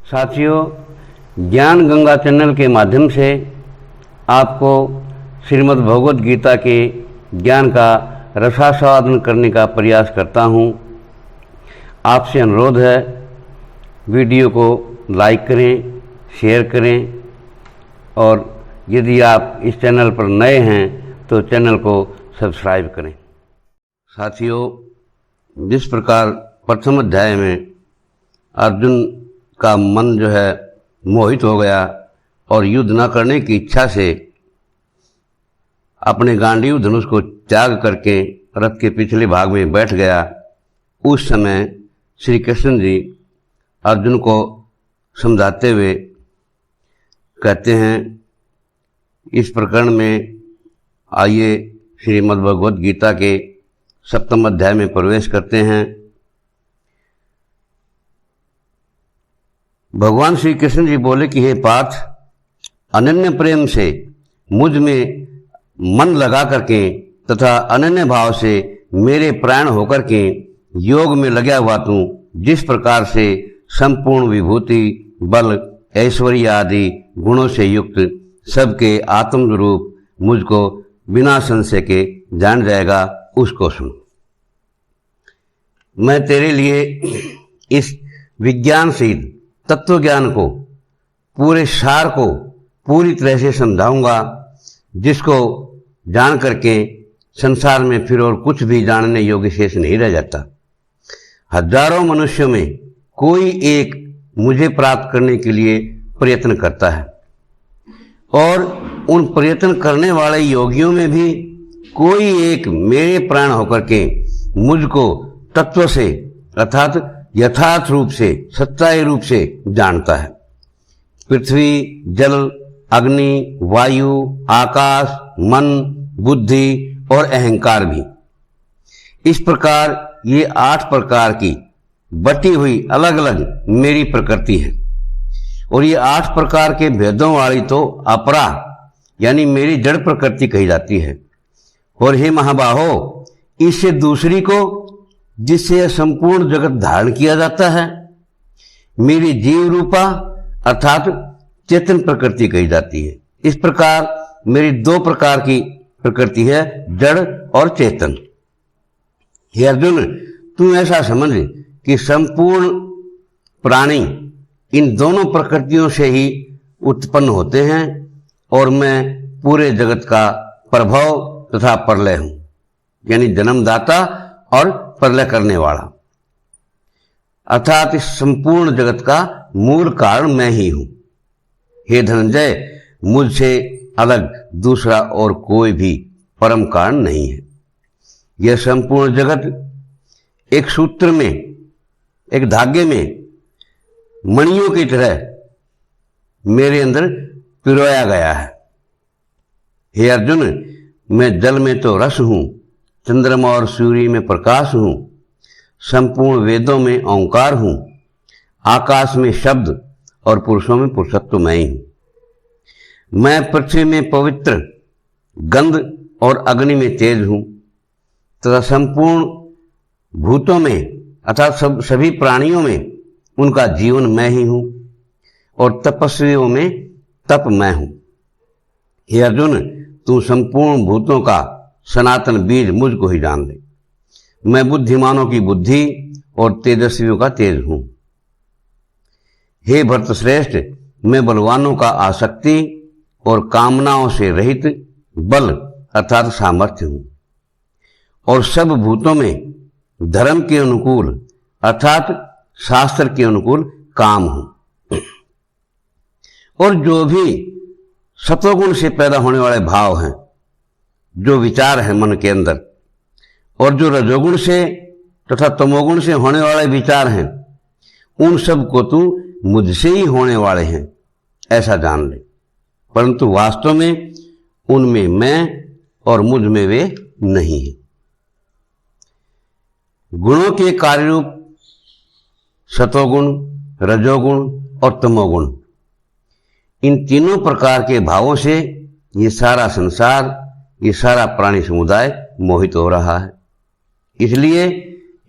साथियों, ज्ञान गंगा चैनल के माध्यम से आपको श्रीमद् भगवद गीता के ज्ञान का रसास्वादन करने का प्रयास करता हूँ। आपसे अनुरोध है, वीडियो को लाइक करें, शेयर करें और यदि आप इस चैनल पर नए हैं तो चैनल को सब्सक्राइब करें। साथियों, जिस प्रकार प्रथम अध्याय में अर्जुन का मन जो है मोहित हो गया और युद्ध न करने की इच्छा से अपने गांडीव धनुष को त्याग करके रथ के पिछले भाग में बैठ गया, उस समय श्री कृष्ण जी अर्जुन को समझाते हुए कहते हैं, इस प्रकरण में आइए श्रीमद् भगवद गीता के 7वें अध्याय में प्रवेश करते हैं। भगवान श्री कृष्ण जी बोले कि हे पार्थ, अनन्य प्रेम से मुझ में मन लगा करके तथा अनन्य भाव से मेरे प्राण होकर के योग में लगा हुआ तू जिस प्रकार से संपूर्ण विभूति, बल, ऐश्वर्य आदि गुणों से युक्त सबके आत्म रूप मुझको बिना संशय के जान जाएगा, उसको सुन। मैं तेरे लिए इस विज्ञान सहित तत्व ज्ञान को, पूरे सार को पूरी तरह से समझाऊंगा, जिसको जान करके संसार में फिर और कुछ भी जानने योग्य शेष नहीं रह जाता। हजारों मनुष्यों में कोई एक मुझे प्राप्त करने के लिए प्रयत्न करता है और उन प्रयत्न करने वाले योगियों में भी कोई एक मेरे प्राण होकर के मुझको तत्व से अर्थात यथार्थ रूप से, सच्चाई रूप से जानता है। पृथ्वी, जल, अग्नि, वायु, आकाश, मन, बुद्धि और अहंकार भी, इस प्रकार ये 8 प्रकार की बटी हुई अलग अलग मेरी प्रकृति है। और ये 8 प्रकार के भेदों वाली तो अपरा यानी मेरी जड़ प्रकृति कही जाती है। और हे महाबाहो, इससे दूसरी को, जिससे संपूर्ण जगत धारण किया जाता है, मेरी जीव रूपा अर्थात चेतन प्रकृति कही जाती है। इस प्रकार मेरी 2 प्रकार की प्रकृति है, जड़ और चेतन। हे अर्जुन, तू ऐसा समझ कि संपूर्ण प्राणी इन दोनों प्रकृतियों से ही उत्पन्न होते हैं और मैं पूरे जगत का प्रभव तथा प्रलय हूं, यानी जन्मदाता और प्रलय करने वाला, अर्थात इस संपूर्ण जगत का मूल कारण मैं ही हूं। हे धनंजय, मुझसे अलग दूसरा और कोई भी परम कारण नहीं है। यह संपूर्ण जगत एक सूत्र में, एक धागे में मणियों की तरह मेरे अंदर पिरोया गया है। हे अर्जुन, मैं जल में तो रस हूं, चंद्रमा और सूर्य में प्रकाश हूं, संपूर्ण वेदों में ओंकार हूं, आकाश में शब्द और पुरुषों में पुरुषत्व मैं ही हूं। मैं पृथ्वी में पवित्र, गंध और अग्नि में तेज हूं तथा संपूर्ण भूतों में अर्थात सभी प्राणियों में उनका जीवन मैं ही हूं और तपस्वियों में तप मैं हूं। हे अर्जुन, तू संपूर्ण भूतों का सनातन बीज मुझको ही जान ले। मैं बुद्धिमानों की बुद्धि और तेजस्वियों का तेज हूं। हे भरत श्रेष्ठ, मैं बलवानों का आसक्ति और कामनाओं से रहित बल अर्थात सामर्थ्य हूं और सब भूतों में धर्म के अनुकूल अर्थात शास्त्र के अनुकूल काम हूं। और जो भी सत्वगुण से पैदा होने वाले भाव हैं, जो विचार है मन के अंदर, और जो रजोगुण से तथा तमोगुण से होने वाले विचार हैं, उन सब को तू मुझसे ही होने वाले हैं ऐसा जान ले। परंतु वास्तव में उनमें मैं और मुझ में वे नहीं हैं। गुणों के कार्य रूप सतोगुण, रजोगुण और तमोगुण, इन तीनों प्रकार के भावों से ये सारा संसार, ये सारा प्राणी समुदाय मोहित हो रहा है। इसलिए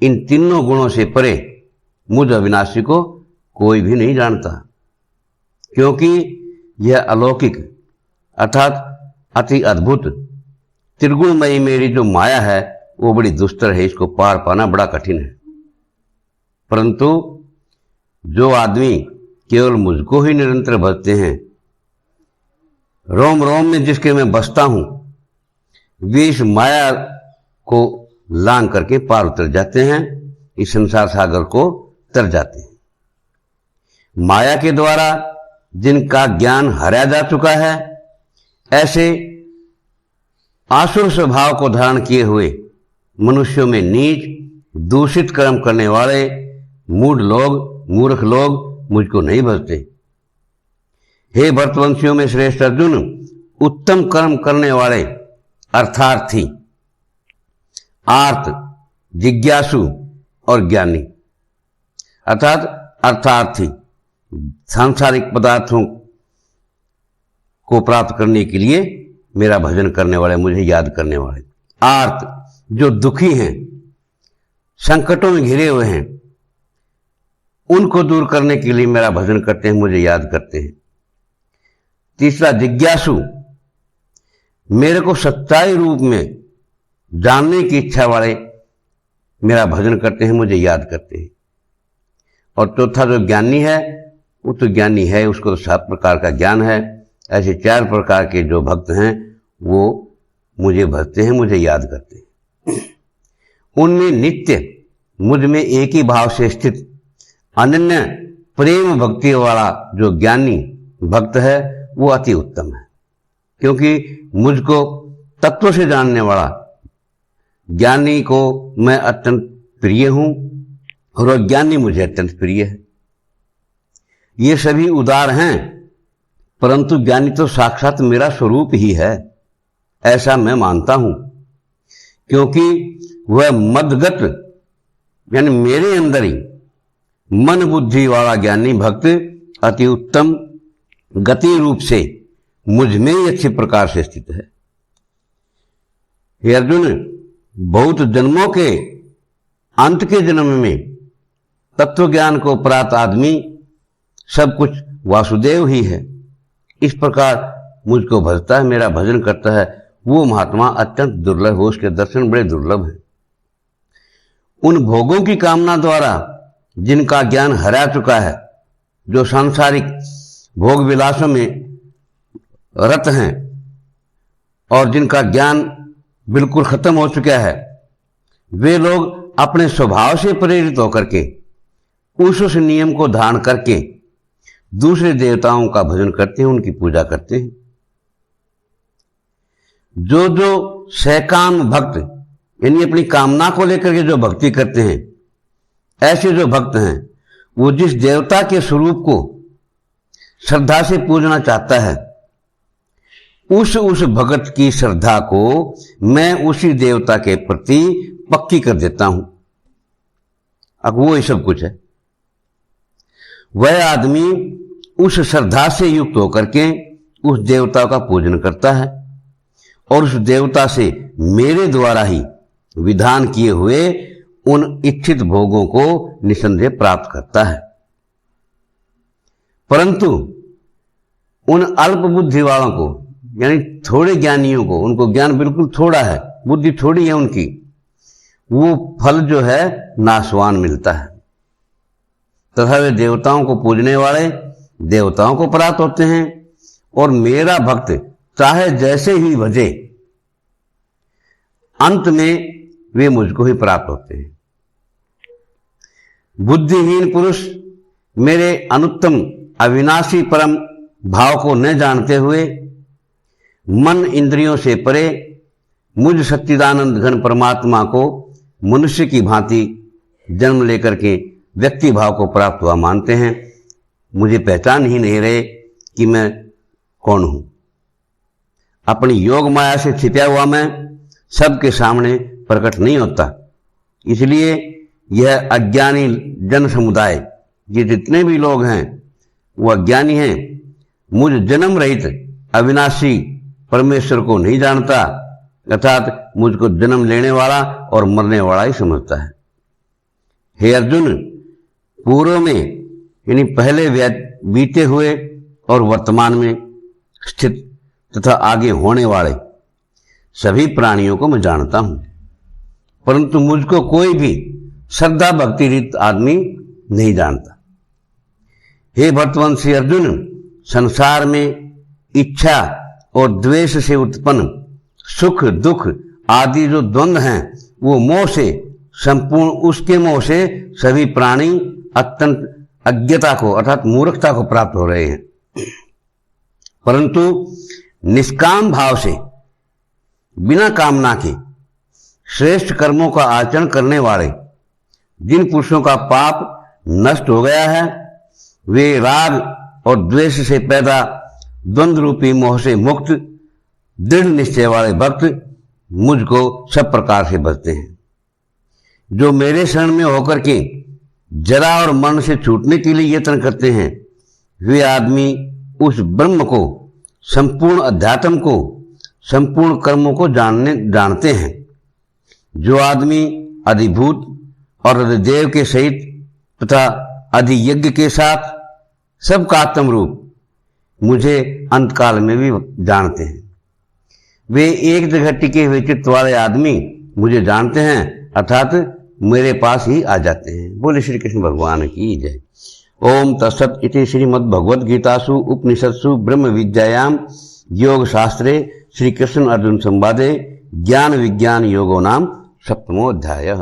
इन तीनों गुणों से परे मुझ अविनाशी को कोई भी नहीं जानता। क्योंकि यह अलौकिक अर्थात अति अद्भुत त्रिगुणमयी मेरी जो माया है वो बड़ी दुस्तर है, इसको पार पाना बड़ा कठिन है। परंतु जो आदमी केवल मुझको ही निरंतर भजते हैं, रोम रोम में जिसके मैं बसता हूं, वे इस माया को लांघ करके पार उतर जाते हैं, इस संसार सागर को तर जाते हैं। माया के द्वारा जिनका ज्ञान हराया जा चुका है, ऐसे आसुर स्वभाव को धारण किए हुए मनुष्यों में नीच दूषित कर्म करने वाले मूढ़ लोग, मूर्ख लोग मुझको नहीं भजते। हे भरतवंशियों में श्रेष्ठ अर्जुन, उत्तम कर्म करने वाले अर्थार्थी, आर्त, जिज्ञासु और ज्ञानी अर्थात अर्थार्थी सांसारिक पदार्थों को प्राप्त करने के लिए मेरा भजन करने वाले, मुझे याद करने वाले। आर्त, जो दुखी हैं, संकटों में घिरे हुए हैं, उनको दूर करने के लिए मेरा भजन करते हैं, मुझे याद करते हैं। तीसरा जिज्ञासु, मेरे को सच्चाई रूप में जानने की इच्छा वाले मेरा भजन करते हैं, मुझे याद करते हैं। और चौथा जो ज्ञानी है, वो तो ज्ञानी है, उसको तो 7 प्रकार का ज्ञान है। ऐसे 4 प्रकार के जो भक्त हैं वो मुझे भजते हैं, मुझे याद करते हैं। उनमें नित्य मुझ में एक ही भाव से स्थित अनन्य प्रेम भक्ति वाला जो ज्ञानी भक्त है वो अति उत्तम है, क्योंकि मुझको तत्व से जानने वाला ज्ञानी को मैं अत्यंत प्रिय हूं और ज्ञानी मुझे अत्यंत प्रिय है। ये सभी उदार हैं, परंतु ज्ञानी तो साक्षात मेरा स्वरूप ही है, ऐसा मैं मानता हूं, क्योंकि वह मदगत यानी मेरे अंदर ही मन बुद्धि वाला ज्ञानी भक्त अति उत्तम गति रूप से मुझ में ही अच्छे प्रकार से स्थित है। हे अर्जुन, बहुत जन्मों के अंत के जन्म में तत्व ज्ञान को प्राप्त आदमी सब कुछ वासुदेव ही है। इस प्रकार मुझको भजता है, मेरा भजन करता है, वो महात्मा अत्यंत दुर्लभ हो, उसके दर्शन बड़े दुर्लभ हैं। उन भोगों की कामना द्वारा जिनका ज्ञान हरा चुका है, जो सांसारिक भोग विलासों में रत हैं और जिनका ज्ञान बिल्कुल खत्म हो चुका है, वे लोग अपने स्वभाव से प्रेरित होकर के उस नियम को धारण करके दूसरे देवताओं का भजन करते हैं, उनकी पूजा करते हैं। जो जो सकाम भक्त यानी अपनी कामना को लेकर के जो भक्ति करते हैं, ऐसे जो भक्त हैं, वो जिस देवता के स्वरूप को श्रद्धा से पूजना चाहता है, उस भगत की श्रद्धा को मैं उसी देवता के प्रति पक्की कर देता हूं। अब वो ही सब कुछ है। वह आदमी उस श्रद्धा से युक्त होकर के उस देवता का पूजन करता है और उस देवता से मेरे द्वारा ही विधान किए हुए उन इच्छित भोगों को निसंदेह प्राप्त करता है। परंतु उन अल्प बुद्धि वालों को यानी थोड़े ज्ञानियों को, उनको ज्ञान बिल्कुल थोड़ा है, बुद्धि थोड़ी है उनकी, वो फल जो है नाशवान मिलता है। तथा वे देवताओं को पूजने वाले देवताओं को प्राप्त होते हैं और मेरा भक्त चाहे जैसे ही भजे, अंत में वे मुझको ही प्राप्त होते हैं। बुद्धिहीन पुरुष मेरे अनुत्तम अविनाशी परम भाव को न जानते हुए मन इंद्रियों से परे मुझ सच्चिदानंद घन परमात्मा को मनुष्य की भांति जन्म लेकर के व्यक्ति भाव को प्राप्त हुआ मानते हैं। मुझे पहचान ही नहीं रहे कि मैं कौन हूं। अपनी योग माया से छिपा हुआ मैं सबके सामने प्रकट नहीं होता। इसलिए यह अज्ञानी जन समुदाय, ये जितने भी लोग हैं वो अज्ञानी हैं, मुझ जन्म रहित अविनाशी परमेश्वर को नहीं जानता, अर्थात मुझको जन्म लेने वाला और मरने वाला ही समझता है। हे अर्जुन, पूर्व में यानी पहले बीते हुए और वर्तमान में स्थित तथा आगे होने वाले सभी प्राणियों को मैं जानता हूं, परंतु मुझको कोई भी श्रद्धा भक्ति रहित आदमी नहीं जानता। हे भक्तवंशी अर्जुन, संसार में इच्छा और द्वेष से उत्पन्न सुख दुख आदि जो द्वंद्व हैं वो मोह से संपूर्ण, उसके मोह से सभी प्राणी अत्यंत अज्ञता को अर्थात मूर्खता को प्राप्त हो रहे हैं। परंतु निष्काम भाव से बिना कामना के श्रेष्ठ कर्मों का आचरण करने वाले जिन पुरुषों का पाप नष्ट हो गया है, वे राग और द्वेष से पैदा द्वंद्व रूपी मोह से मुक्त दृढ़ निश्चय वाले भक्त मुझको सब प्रकार से बचते हैं। जो मेरे शरण में होकर के जरा और मरण से छूटने के लिए यत्न करते हैं, वे आदमी उस ब्रह्म को, संपूर्ण अध्यात्म को, संपूर्ण कर्मों को जानते हैं। जो आदमी अधिभूत और अधिदेव के सहित तथा अधियज्ञ के साथ सबका आत्म रूप मुझे अंतकाल में भी जानते हैं, वे एक जगह टिके हुए चित्त वाले आदमी मुझे जानते हैं, अर्थात मेरे पास ही आ जाते हैं। बोले श्री कृष्ण भगवान की जय। ओम तत्सत इति श्रीमद् भगवद गीतासु उपनिषत्सु ब्रह्म विद्यायाम योग शास्त्रे श्री कृष्ण अर्जुन संवादे ज्ञान विज्ञान योगो नाम 7वां अध्याय।